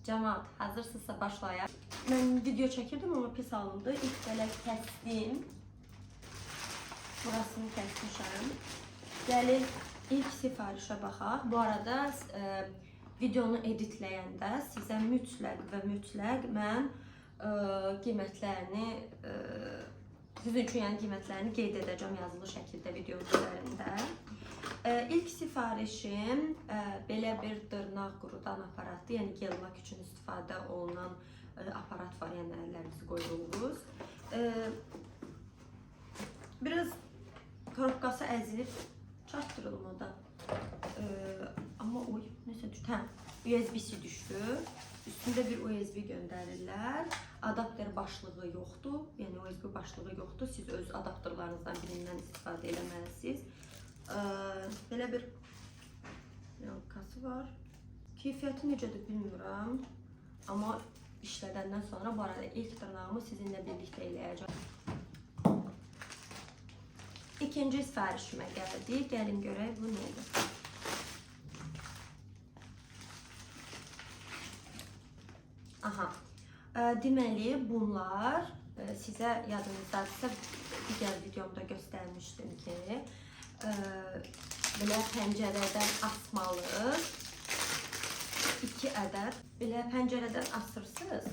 Cəmaət, hazırsınızsa başlayaq. Mən video çəkirdim, amma pis alındı. İlk belə kəsdim. Burasını kəsmişəm. Gəlin ilk sifarişə baxaq. Bu arada videonu editləyəndə sizə mütləq mən qiymətlərini sizin üçün yəni qiymətlərini qeyd edəcəm yazılı şəkildə video üzərində. İlk sifarişim belə bir dırnaq qurudan aparatdır. Yəni gel-lak üçün istifadə olunan aparat var. Yəni əllərinizi qoyduğunuz. Biraz korobkası əzilib çatdırılmadan. Amma nəsə düşdü. Hə, USB-si düşdü. Üstündə bir USB göndərirlər. Adapter başlığı yoxdur. Yəni USB başlığı yoxdur. Siz öz adapterlarınızdan birindən istifadə etməlisiniz. Belə bir yankası var. Keyfiyyəti necədir bilmirəm. Amma işlədəndən sonra bu arada ilk dırnağımı sizinlə birlikdə eləyəcəm. İkinci sifarişimə gəldik. Gəlin görək bu nədir. Aha. Deməli bunlar sizə yadınızdadırsa digər videomda göstərmişdim ki belə pəncərədən asmalı 2 ədəd belə pəncərədən asırsınız.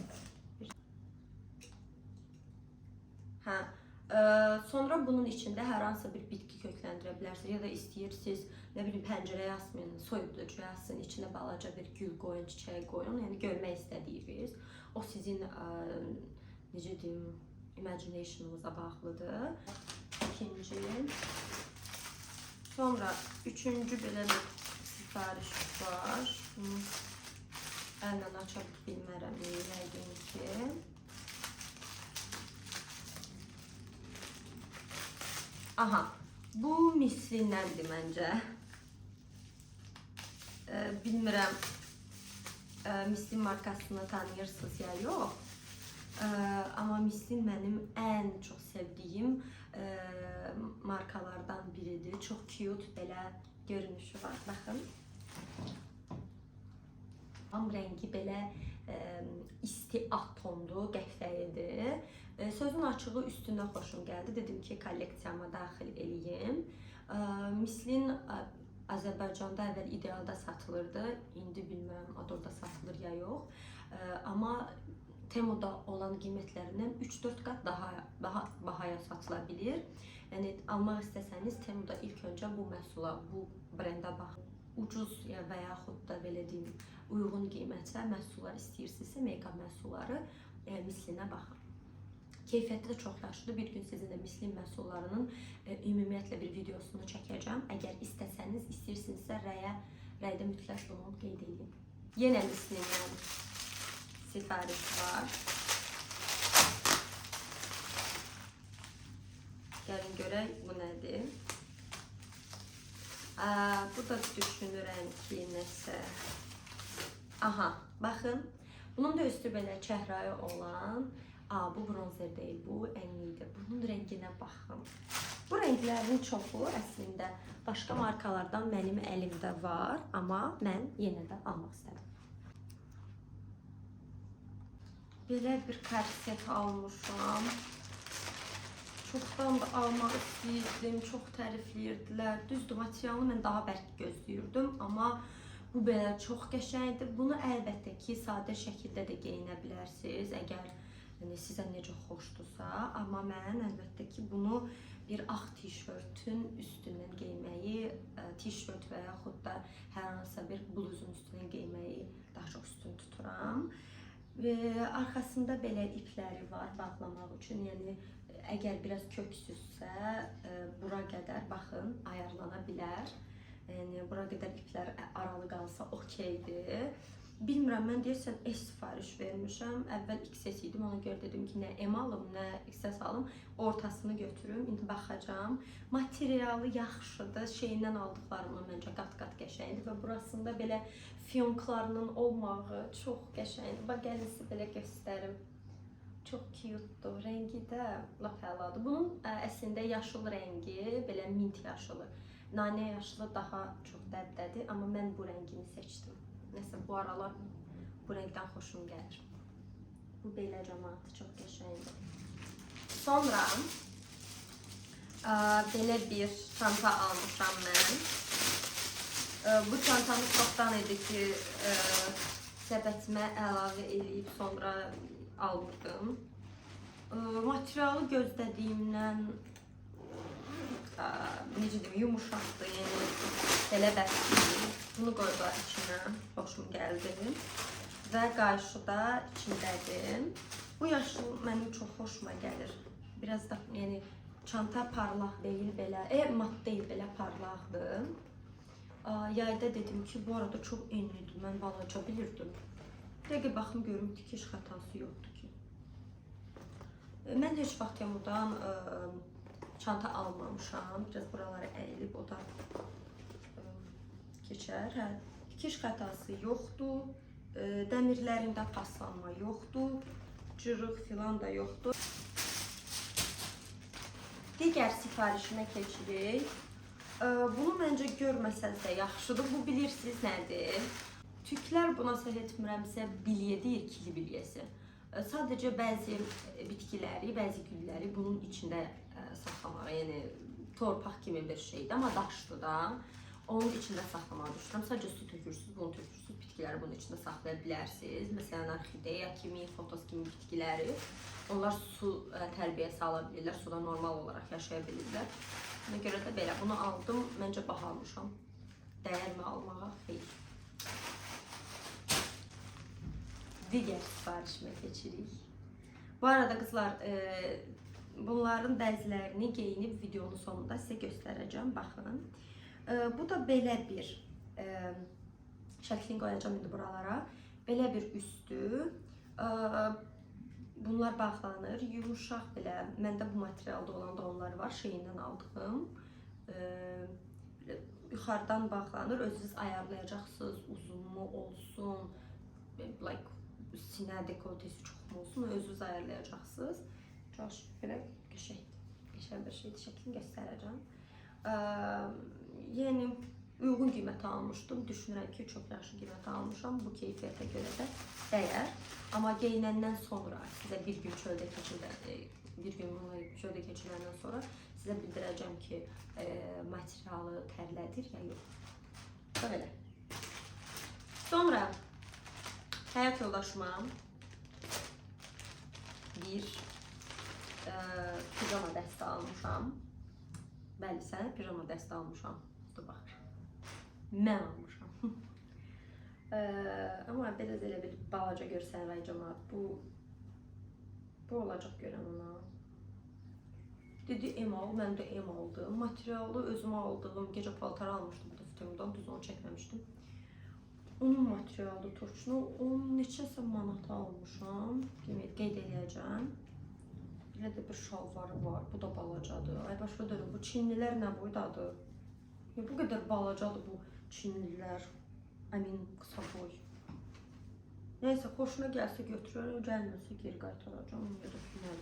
Hə. Sonra bunun içində hər hansı bir bitki kökləndirə bilərsiniz ya da istəyirsiniz, nə bilim, pəncərəyə asmayın, soyuducu asın, içinə balaca bir gül qoyun, çiçək qoyun, yəni görmək istədiyiniz. O sizin necə deyim, imagination'ınıza bağlıdır. İkinci. Sonra üçüncü belə bir sifariş var. Əllə aça bilmərəm, yəqin ki. Aha, bu mislindəndir məncə. Bilmirəm, Mislin markasını tanıyırsınız ya yox. Amma Mislin mənim ən çox sevdiyim markalardan biridir. Çox cute belə görünüşü var. Baxın. Rəngi belə isti ağ tondu, qəhvəyidir. Sözün açığı üstündən xoşum gəldi. Dedim ki, kolleksiyama daxil eləyim. Mislin Azərbaycanda əvvəl idealda satılırdı. İndi bilmirəm, Adorda satılır ya yox. Amma Temuda olan qiymətlərindən 3-4 qat daha bahaya satıla bilir. Yəni almaq istəsəniz Temuda ilk öncə bu məhsula, bu brenda baxın. Ucuz və yaxud da belə deyim, uyğun qiymətlə məhsullar istəyirsinizsə, make-up məhsulları Mislinə baxın. Keyfiyyəti də çox yaxşıdır. Bir gün sizinlə Mislin məhsullarının ümumiyyətlə bir videosunu çəkəcəm. Əgər istəsəniz, istəyirsinizsə rəydə mütləq bunu qeyd edin. Yenə Mislindən sifariş var. Gəlin görək bu nədir. Bu da düşünürəm ki, nəsə. Aha, baxın. Bunun da üstü belə çəhrayı olan. Bu bronzer deyil, bu ənlidir. Bunun rənginə baxın. Bu rənglərin çoxu əslində başqa markalardan mənim əlimdə var, amma mən yenə də almaq istədim. Belə bir korset almışam. Çoxdan da almaq istəyirdim, çox tərifləyirdilər. Düzdür, materialı mən daha bərk gözləyirdim, amma bu belə çox qəşəngdir. Bunu əlbəttə ki, sadə şəkildə də geyinə bilərsiniz, əgər sizə necə xoşdursa. Amma mən əlbəttə ki, bunu bir ağ tişörtün üstündən geyməyi, tişört və yaxud da hər hansısa bir bluzun üstündən geyməyi daha çox üstün tuturam. Arxasında belə ipləri var bağlamaq üçün. Yəni əgər biraz köksüzsə, bura qədər baxın, ayarlana bilər. Yəni bura qədər iplər aralı qalsa okeydir. Bilmirəm, mən deyirsən S sifariş vermişəm. Əvvəl XS idim, ona görə dedim ki, nə M alım, nə XS alım. Ortasını götürüm, indi baxacağım. Materialı yaxşıdır, şeyindən aldıqlarımın məncə qat-qat qəşəngdir və burasında belə fiyonklarının olmağı çox qəşəngdir. Bax, gəlin sizə belə göstərim. Çox cute-dur, rəngi də lap əladır. Bunun əslində yaşıl rəngi, belə mint yaşılı. Nanə yaşılı daha çox dəbdədir, amma mən bu rəngini seçdim. Nəsə bu aralar Bu renkdən xoşum gəlir. Bu belə cəmaatı çox qəşəngdir. Sonra belə bir çanta almışam mən. Bu çantamı çoxdan idi ki, səbətimə əlavə edib sonra alırdım. Materialı gözlədiyimdən necə deyim, yumuşaqdır, yəni belə bəsdir. Bunu qoydular içinə, xoşum gəldi. Və qayışı da içindədir. Bu yaşıl mənim çox xoşuma gəlir. Biraz da, yəni çanta parlaq deyil belə, mat deyil, belə parlaqdır. Yayda dedim ki, bu arada çox enlidir, mən balaca bilirdim. Dəqiq baxım görüm, tikiş xətası yoxdur ki. Mən heç vaxt Temudan çanta almamışam. Biraz buraları əyilib, o da keçər. Hə, tikiş xətası yoxdur. Dəmirlərində paslanma yoxdur. Cırıq filan da yoxdur. Digər sifarişimə keçirik. Bunu məncə görməsəz də yaxşıdır. Bu bilirsiniz nədir? Türklər buna səhv etmirəmsə bilyə deyir, kili bilyəsi. Sadəcə bəzi bitkiləri, bəzi gülləri bunun içində saxlamağa, yəni torpaq kimi bir şeydir, amma daşdır da. Onun içində saxlamağa düşünürəm. Sadəcə su tökürsünüz, bunu tökürsünüz, bitkiləri bunun içində saxlaya bilərsiniz. Məsələn, orxideya kimi, fotos kimi bitkiləri. Onlar su tərbiyəsi ala bilirlər, suda normal olaraq yaşaya bilirlər. Buna görə də belə, bunu aldım, məncə baha almışam. Dəyərmi almağa? Xeyr. Digər sifarişimə keçirik. Bu arada qızlar, bunların bəzilərini geyinib videonun sonunda sizə göstərəcəm, baxın. Bu da belə bir, şəklini qoyacağım indi buralara. Belə bir üstü. Bunlar bağlanır, yumuşaq belə. Məndə bu materialda olan da onlar var, şeyindən aldığım. Yuxarıdan bağlanır, özünüz ayarlayacaqsınız, uzunmu olsun, like, sinə dekoltesi çoxmu olsun, özünüz ayarlayacaqsınız. Çox belə qəşəng bir şeydir, şəklini göstərəcəm. Yəni, uyğun qiymətə almışdım. Düşünürəm ki, çox yaxşı qiymətə almışam. Bu keyfiyyətə görə də dəyər. Amma geyinəndən sonra sizə bir gün çöldə keçirəndən sonra sizə bildirəcəm ki, materialı tərlədir ya yox. Böyle. Sonra həyat yoldaşıma bir pijama dəstə almışam. Bəli, sənə pijama dəstə almışam. Dur baxır. Mən almışam. Amma biraz elə bir balaca görsən Ray cəmaat. Bu olacaq görən ona. Dedi M al, mən də M aldım. Materialı özümə aldığım gecə paltarı almışdım bu da Temudan, düz onu çəkməmişdim. Onun materialı turşunu 10 neçəsə manata almışam. Qeyd eləyəcəm. Belə də bir şalvarı var. Bu da balacadır. Ay başa dönüm. Bu Çinlilər nə boydadır? Bu qədər balacadır bu Çinlilər. Əmin qısa boy. Neysə, xoşuna gəlsə götürürəm, gəlməsə geri qaytaracağım. Ya da mən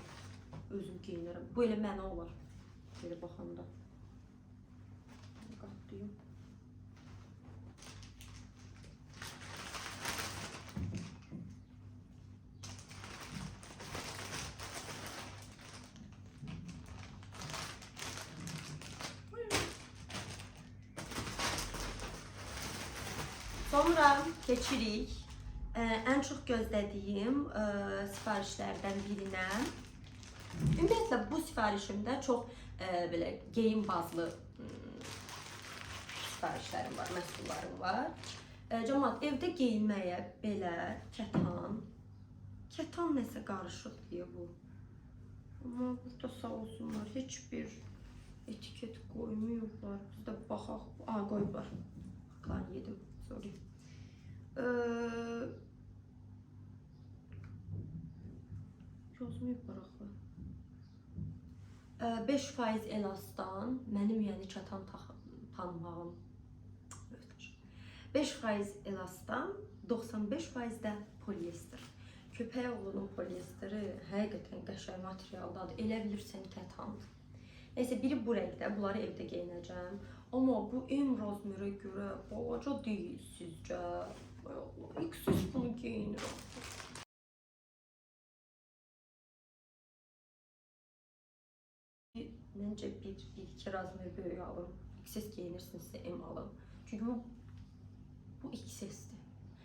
özüm geyinirəm. Bu elə mənə olar. Belə baxanda. Qatlayım. Sonra keçirik ən çox gözlədiyim sifarişlərdən birinə. Ümumiyyətlə bu sifarişimdə çox belə geyim bazlı sifarişlərim var, məhsullarım var. Cəmaat, evdə geyinməyə belə kətan nəsə qarışıq deyə bu. Amma burada sağ olsunlar, heç bir etiket qoymuyorlar. Biz də baxaq, qoyublar. Qan yedim. Sorry. Yazmayıblar axı. 5% elastan, mənim yəni çatan tanımağım. 5% elastan, 95% də polyester. Köpək oğlunun polyesteri həqiqətən qəşəng materialdadır. Elə bilirsən kətandır. Neysə, biri bu rəngdə, bunları evdə geyinəcəm. Amma bu M razmerə görə balaca deyil sizcə. İlk siz bunu geyinin. Məncə bir iki razmer böyük alın. XS geyinirsinizsə M alın. Çünki bu XS-dir.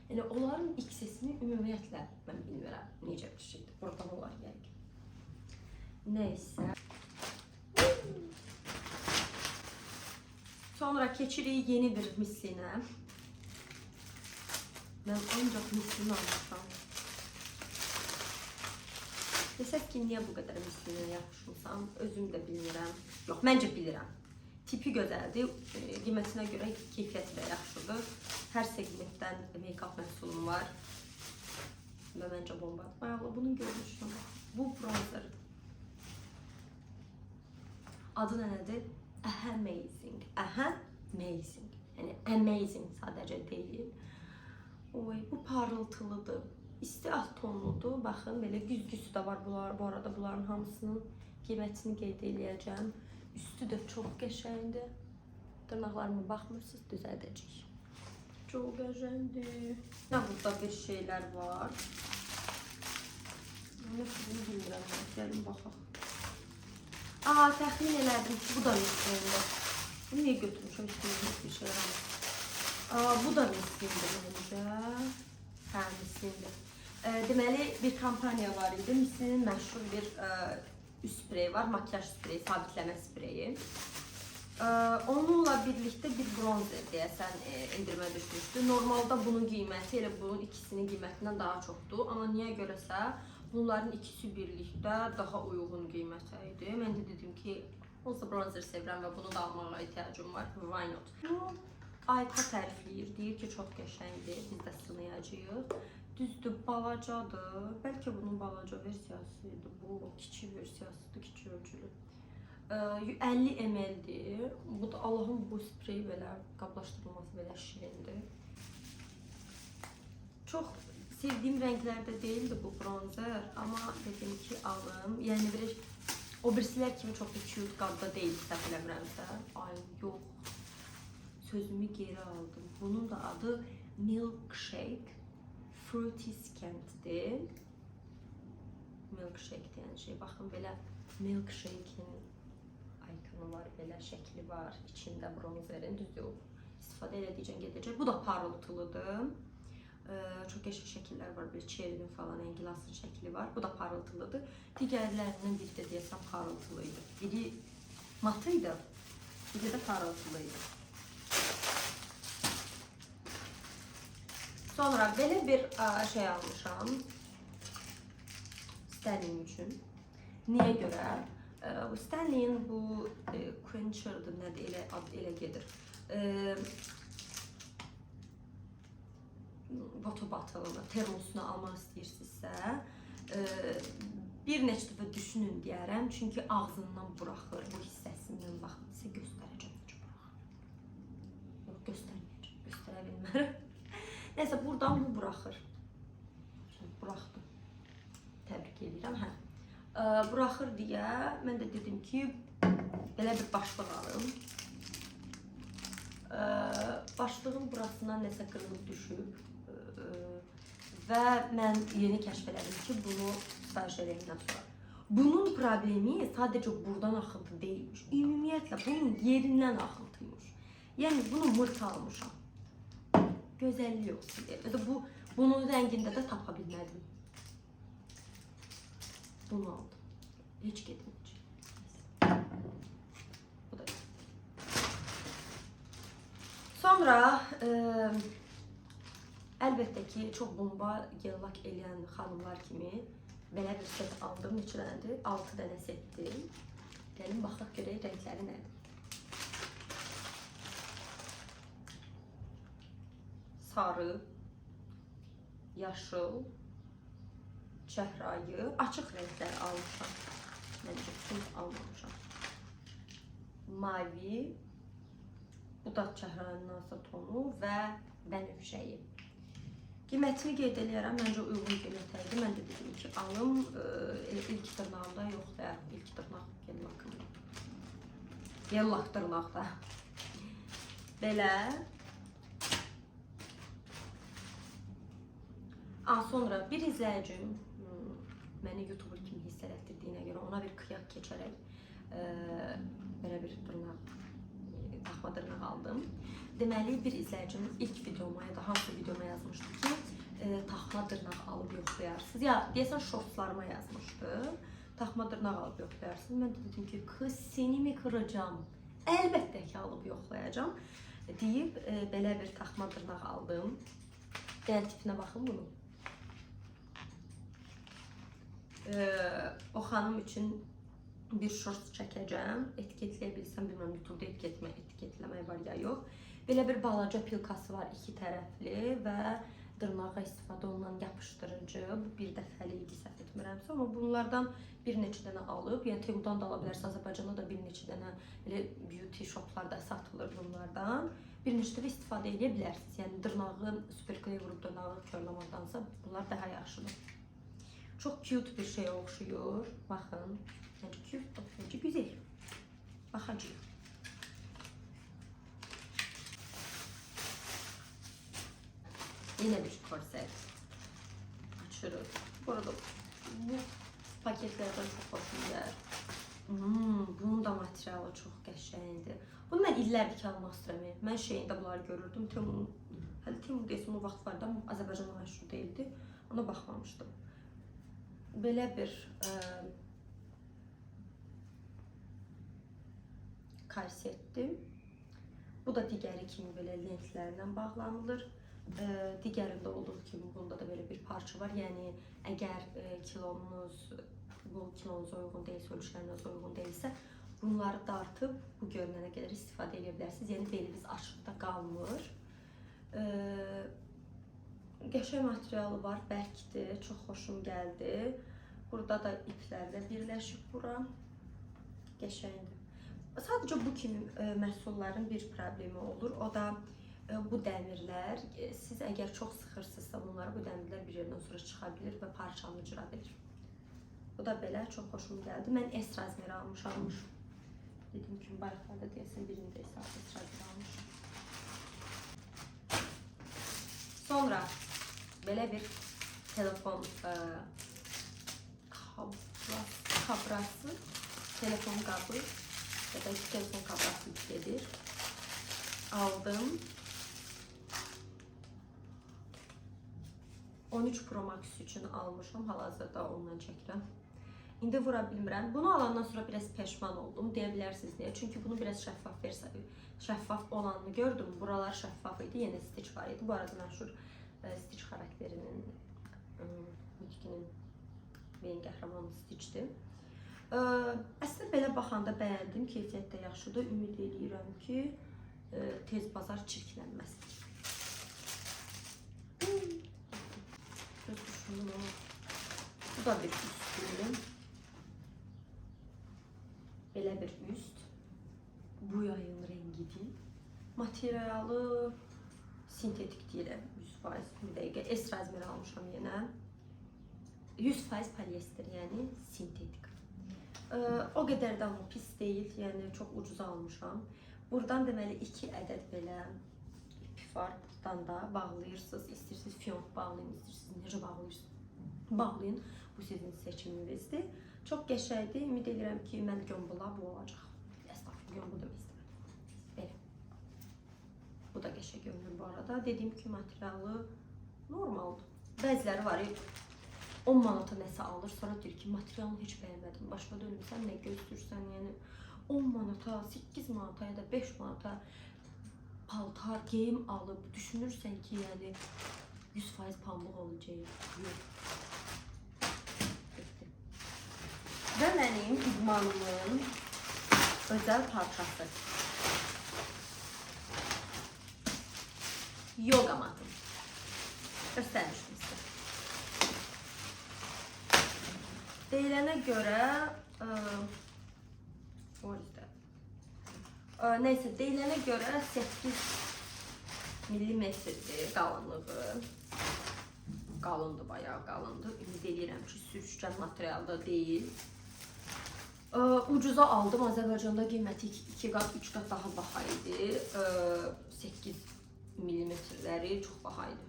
Yəni onların XS-ini ümumiyyətlə mən bilmirəm necə bir şeydir. Buradan olar yəqin. Nəysə. Sonra keçirik yeni bir mislinə. Mən ancaq mislini almışam. Desək ki, niyə bu qədər mislini yapışmışam, özüm də bilmirəm. Yox, məncə bilirəm. Tipi gözəldir, qiymətinə görə keyfiyyəti də yaxşıdır. Hər segmentdən make-up məhsulum var. Və məncə bombadır. Bayağı bunun görünüşünə bax. Bu bronzer. Adı nədir? Amazing. Amazing. Yəni amazing sadəcə deyil. Oy, bu parıltılıdır. İsti alt tonludur. Baxın, belə güzgüsü də var bunlar. Bu arada bunların hamısının qiymətini qeyd edəcəm. Üstü də çox qəşəngdir. Dırnaqlarıma baxmırsınız, düzəldəcəyik. Çox qəşəngdir. Nə burada bir şeylər var. Nə sizin bilmirəm, gəlin baxaq. Təxmin elədim ki, bu da mislindir. Bunu niyə götürmüşəm, istəyirəm bir şey var. Bu da mislindir məncə. Hə, mislindir. Deməli, bir kampaniya var idi. Mislinin məşhur bir üst spreyi var, makyaj spreyi, sabitləmə spreyi. Onunla birlikdə bir bronzer deyəsən endirmə düşmüşdü. Normalda bunun qiyməti elə bunun ikisinin qiymətindən daha çoxdur. Amma niyə görəsə, bunların ikisi birlikdə daha uyğun qiymətə idi. Mən də dedim ki, onsuz bronzer sevirəm və bunu da almağa ehtiyacım var. Why not? Bu Ayka tərifləyir, deyir ki, çox qəşəngdir, biz də sınayacağıq. Düzdür, balacadır. Bəlkə bunun balaca versiyasıdır. Bu kiçik versiyasıdır, kiçik ölçülü. 50 ml-dir. Bu da Allahın bu spreyi belə qablaşdırılması belə şirindir. Çox sevdiyim rənglərdə deyildi bu bronzer, amma dedim ki, alım. Yəni o birisilər kimi çox cute qabda deyil, səhv eləmirəmsə. Ay, yox. Sözümü geri aldım. Bunun da adı Milkshake. Fruity Scent'dir. Milkshake deyən şey. Baxın, belə milkshake'in ikonu var, belə şəkli var. İçində bronzerin, düzdür, istifadə elədikcə gedəcək. Bu da parıltılıdır. Çox qəşəng şəkillər var, belə çerinin falan, engilasın şəkli var. Bu da parıltılıdır. Digərlərindən biri də deyəsəm parıltılıydı. Biri matıydı, biri də parıltılıydı. Sonra belə bir şey almışam Stanley üçün. Niyə görə? Bu Stanley'in bu quencher'dır, nədir, elə gedir. Water bottle-ını, termosunu almaq istəyirsinizsə, bir neçə dəfə düşünün deyərəm. Çünki ağzından buraxır, bu hissəsindən baxın, sizə göstərəcəm necə buraxır. Yox, göstərməyəcəm, göstərə bilmərəm. Nəysə, buradan bu buraxır. Buraxdım. Təbrik edirəm, hə. Buraxır deyə, mən də dedim ki, belə bir başlıq alım. Başlığın burasından nəsə qırılıb düşüb. Və mən yeni kəşf elədim ki, bunu sifariş edəndən sonra. Bunun problemi sadəcə buradan axıntı deyilmiş. Ümumiyyətlə, bunun yerindən axıntıymış. Yəni, bunu mırt almışam. Gözəllik olsun deyə. Bunun rəngində də tapa bilmədim. Bunu aldım. Heç getməyəcək. Bu da. Sonra əlbəttə ki, çox bomba gel-lak eləyən xanımlar kimi belə bir set aldım. Neçə dənədir? 6 dənə setdir. Gəlin, baxaq görək rəngləri nədir. Sarı, yaşıl, çəhrayı, açıq rənglər almışam. Məncə, tüm almamışam. Mavi, bu da çəhrayının nasıl tonu və bənövşəyi. Qiymətini qeyd eləyərəm, məncə uyğun qiymətə idi. Mən də dedim ki, alım, ilk dırnağımda yox da, ilk dırnaq gel-lakımda. Gel-lak dırnaqda. Belə. Sonra bir izləyicim məni YouTuber kimi hiss elətdirdiyinə görə ona bir qıyaq keçərək Belə bir taxma dırnaq aldım. Deməli, bir izləyicim ilk videoma ya da hansı videoma yazmışdı ki, taxma dırnaq alıb yoxlayarsınız. Ya, deyəsən şortlarıma yazmışdı. Taxma dırnaq alıb yoxlayarsınız. Mən də dedim ki, kız seni mi kıracağım? Əlbəttə ki, alıb yoxlayacağım. Deyib, belə bir taxma dırnaq aldım. Gəl tipinə baxın bunu. O xanım üçün bir short çəkəcəm. Etiketləyə bilsəm, bilməm, YouTube'da etiketləmək var ya yox. Belə bir balaca pilkası var, iki tərəfli və dırnağa istifadə olunan yapışdırıcı. Bu bir dəfəli idi, səhv etmirəmsə. Amma bunlardan bir neçə dənə alıb, yəni Temudan da ala bilərsiniz, Azərbaycanda da bir neçə dənə elə beauty shoplarda satılır bunlardan. Bir neçə dəfə istifadə edə bilərsiniz. Yəni dırnağı superkley vurub dırnağı körləməkdansa bunlar daha yaxşıdır. Çok cute bir şeye oxşuyur. Baxın. Necə cute, necə güzel. Baxacağıq. Yine bir korset. Açırıq. Bu arada bu paketlərdən çox xoşum gəlir. Bunun da materialı çox qəşəngdir. Bunu mən illərdir ki almaq istəyirəm. Mən şeyində bunları görürdüm. Temu desin o vaxt vardı amma Azərbaycanda məşhur değildi. Ona baxmamışdım. Belə bir korsetdir. Bu da digəri kimi belə lentlərlə bağlanılır. Digərində olduğu kimi bunda da belə bir parça var. Yəni əgər kilonuz bu kilonuza uyğun deyilsə, ölçüləriniz uyğun deyilsə, bunları dartıb bu görünənə qədər istifadə edə bilərsiniz. Yəni beliniz açıqda qalmır. Qəşəng materialı var, bərkdir, çox xoşum gəldi. Burada da iplərlə birləşib bura. Qəşəngdir. Sadəcə bu kimi məhsulların bir problemi olur. O da bu dəmirlər, siz əgər çox sıxırsınızsa bunları, bu dəmirlər bir yerdən sonra çıxa bilir və parçanı cıra bilir. Bu da belə, çox xoşum gəldi. Mən S razmeri almışam. Dediyim kimi bayaqlarda deyəsən birində S razmeri almışam. Sonra belə bir telefon kabrası, telefon qabı ya da telefon kabrası yüklədir. Aldım. 13 Pro Max üçün almışam, hal-hazırda ondan çəkirəm. İndi vura bilmirəm. Bunu alandan sonra biraz peşman oldum, deyə bilərsiniz niyə? Çünki bunu biraz şəffaf olanını gördüm. Buralar şəffaf idi, yenə stitch var idi. Bu arada məşhur stitch xarakterinin Mitkinin beyin qəhrəmanı Stitchdir. Əslində belə baxanda bəyəndim, keyfiyyət də yaxşıdır. Ümid edirəm ki, tez bazar çirklənməz. Bu da bir üstüm. Belə bir üst. Bu yayın rengidir. Materialı sintetik deyirəm, 100%. Bir dəqiqə, S razmeri almışam yenə. 100% polyester, yəni sintetik. O qədər də amma pis deyil, yəni çox ucuza almışam. Buradan deməli 2 ədəd belə ip var. Buradan da bağlayırsınız. İstəyirsiniz fiyonk bağlayın, istəyirsiniz necə bağlayırsınız. Bağlayın. Bu sizin seçiminizdir. Çox qəşəngdir. Ümid edirəm ki, mən gömbula bu olacaq. Estağfurullah, gömbul demək istəmədim. Belə. Bu da qəşəng görünür bu arada. Dediyim ki, materialı normaldır. Bəziləri var, 10 manata nəsə alır, sonra deyir ki, materialını heç bəyənmədim. Başqa dönmüsən, nə gözlürsən, yəni 10 manata, 8 manata ya da 5 manata paltar, geyim alıb düşünürsən ki, yəni 100% pambıq olacaq. Yox. Və mənim idmanımın özəl parçası. Yoga matım. Göstərmişdim sizə. Deyilənə görə neyse, deyilənə görə 8 millimetrdir qalınlığı. Qalındır, bayağı qalındır. Ümid edirəm ki, sürüşkən materialda deyil. Ucuza aldım. Azərbaycanda qiyməti 2 qat, 3 qat daha baha idi. 8 millimetrləri çox baha idi.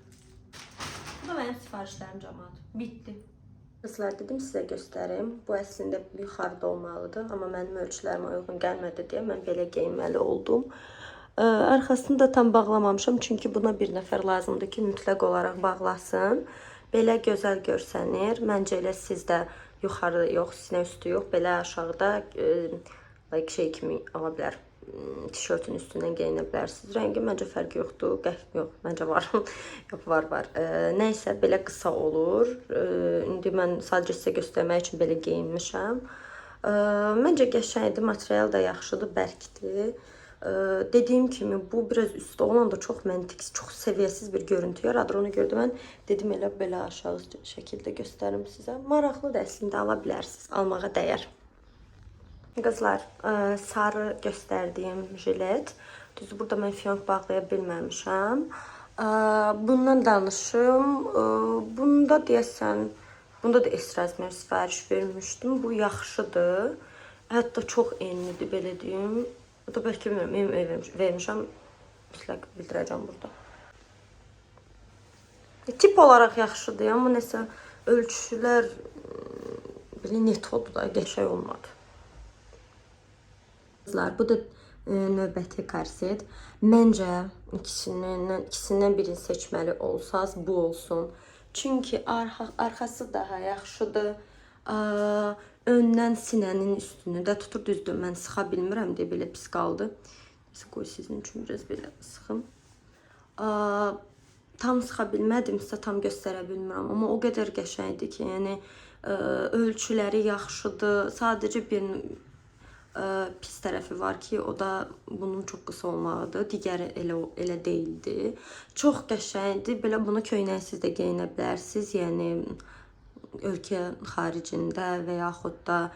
Bu da mənim sifarişlərim cəmaat. Bitdi. Qızlar, dedim sizə göstərim. Bu əslində yuxarıda olmalıdır, amma mənim ölçülərimə uyğun gəlmədi deyə mən belə geyinməli oldum. Arxasını da tam bağlamamışam, çünki buna bir nəfər lazımdır ki, mütləq olaraq bağlasın. Belə gözəl görsənir. Məncə elə siz də yuxarı yox, sinə üstü yox, belə aşağıda like şey kimi ala bilər. Tişörtün üstündən geyinə bilərsiniz. Rəngi məncə fərqi yoxdur. Yox, məncə var. Yox, var. Nəysə, belə qısa olur. İndi mən sadəcə sizə göstərmək üçün belə geyinmişəm. Məncə qəşəngdir, material da yaxşıdır, bərkdir. Dediyim kimi, bu biraz üstdə olan da çox məntiqsiz, çox səviyyəsiz bir görüntü yaradır. Ona görə də mən dedim elə belə aşağı şəkildə göstərim sizə. Maraqlıdır, əslində ala bilərsiniz, almağa dəyər. Qızlar, sarı göstərdiyim jilet. Düzdür, burada mən fiyonk bağlaya bilməmişəm. Bundan danışım. Bunda deyəsən, bunda da S razmer sifariş vermişdim. Bu yaxşıdır. Hətta çox enlidir, belə deyim. Bu da bəlkə bilmirəm, vermişəm. Mütləq bildirəcəm burada. Tip olaraq yaxşıdır, amma nəsə ölçülər belə net oldu da, qəşəng olmadı. Bu da növbəti korset. Məncə ikisindən birini seçməli olsaz bu olsun. Çünki arxası daha yaxşıdır. Öndən sinənin üstünü də tutur, düzdür. Mən sıxa bilmirəm deyə belə pis qaldı. Qoy sizin üçün biraz belə sıxım. Tam sıxa bilmədimsə tam göstərə bilmirəm. Amma o qədər qəşəngdir ki, yəni ölçüləri yaxşıdır. Sadəcə bir pis tərəfi var ki, o da bunun çox qısa olmağıdır. Digəri elə deyildi. Çox qəşəngdir. Belə bunu köynəksiz də geyinə bilərsiniz. Yəni ölkə xaricində və yaxud da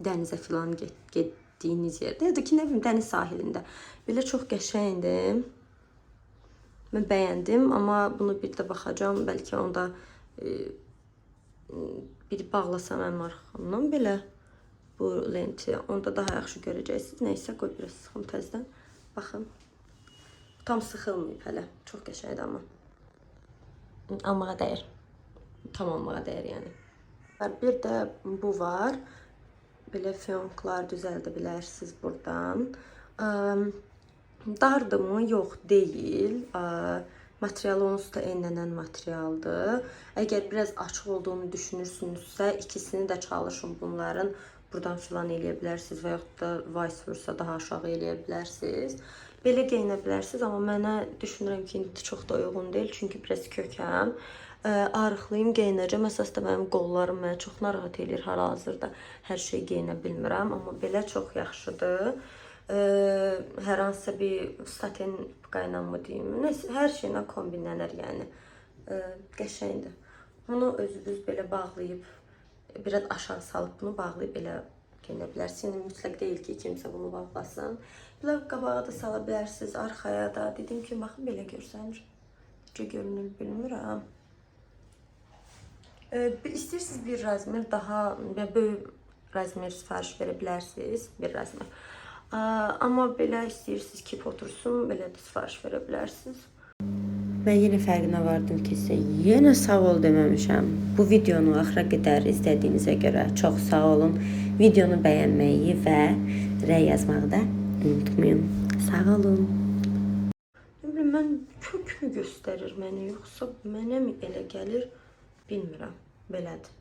dənizə filan getdiyiniz yerdə ya da ki, nə bilim, dəniz sahilində. Belə çox qəşəngdir. Mən bəyəndim, amma bunu bir də baxacağam. Bəlkə onda bir bağlasam mənim arxamdan belə. Bu lenti, onda daha yaxşı görəcəksiniz. Nəysə, qoy biraz sıxım təzdən. Baxın. Tam sıxılmayıb hələ. Çox qəşəngdir amma. Almağa dəyər. Tam almağa dəyər yəni. Bir də bu var. Belə fiyonklar düzəldə bilərsiniz buradan. Dardır mı? Yox, deyil. Materialı onsuz da enlənən materialdır. Əgər biraz açıq olduğunu düşünürsünüzsə, ikisini də çalışın bunların. Buradan filan eləyə bilərsiniz və yaxud da vice versa daha aşağı eləyə bilərsiniz. Belə geyinə bilərsiniz, amma mənə düşünürəm ki, indi çox da uyğun deyil. Çünki biraz kökəm. Arıqlıyım, geyinəcəm. Əsas da mənim qollarım mənə çox narahat edir hal-hazırda. Hər şey geyinə bilmirəm, amma belə çox yaxşıdır. Hər hansısa bir saten qayla mı deyim, hər şeylə kombinlənər yəni. Qəşəngdir. Bunu özünüz belə bağlayıb, biraz aşağı salıb bunu bağlayıb elə geyinə bilərsiniz. Yəni mütləq deyil ki, kimsə bunu bağlasın. Belə qabağa da sala bilərsiniz, arxaya da. Dediyim kimi, baxın, belə görsənir. Necə görünür bilmirəm. İstəyirsiniz bir razmer, daha böyük razmer sifariş verə bilərsiniz. Bir razmer. Amma belə istəyirsiniz ki, otursun, belə də sifariş verə bilərsiniz. Və yenə fərqinə vardım ki, sizə yenə sağ ol deməmişəm. Bu videonu axıra qədər izlədiyinizə görə çox sağ olun. Videonu bəyənməyi və rəy yazmağı da unutmayın. Sağ olun. Mən kök mü göstərir məni, yoxsa mənə mi elə gəlir, bilmirəm. Belədir.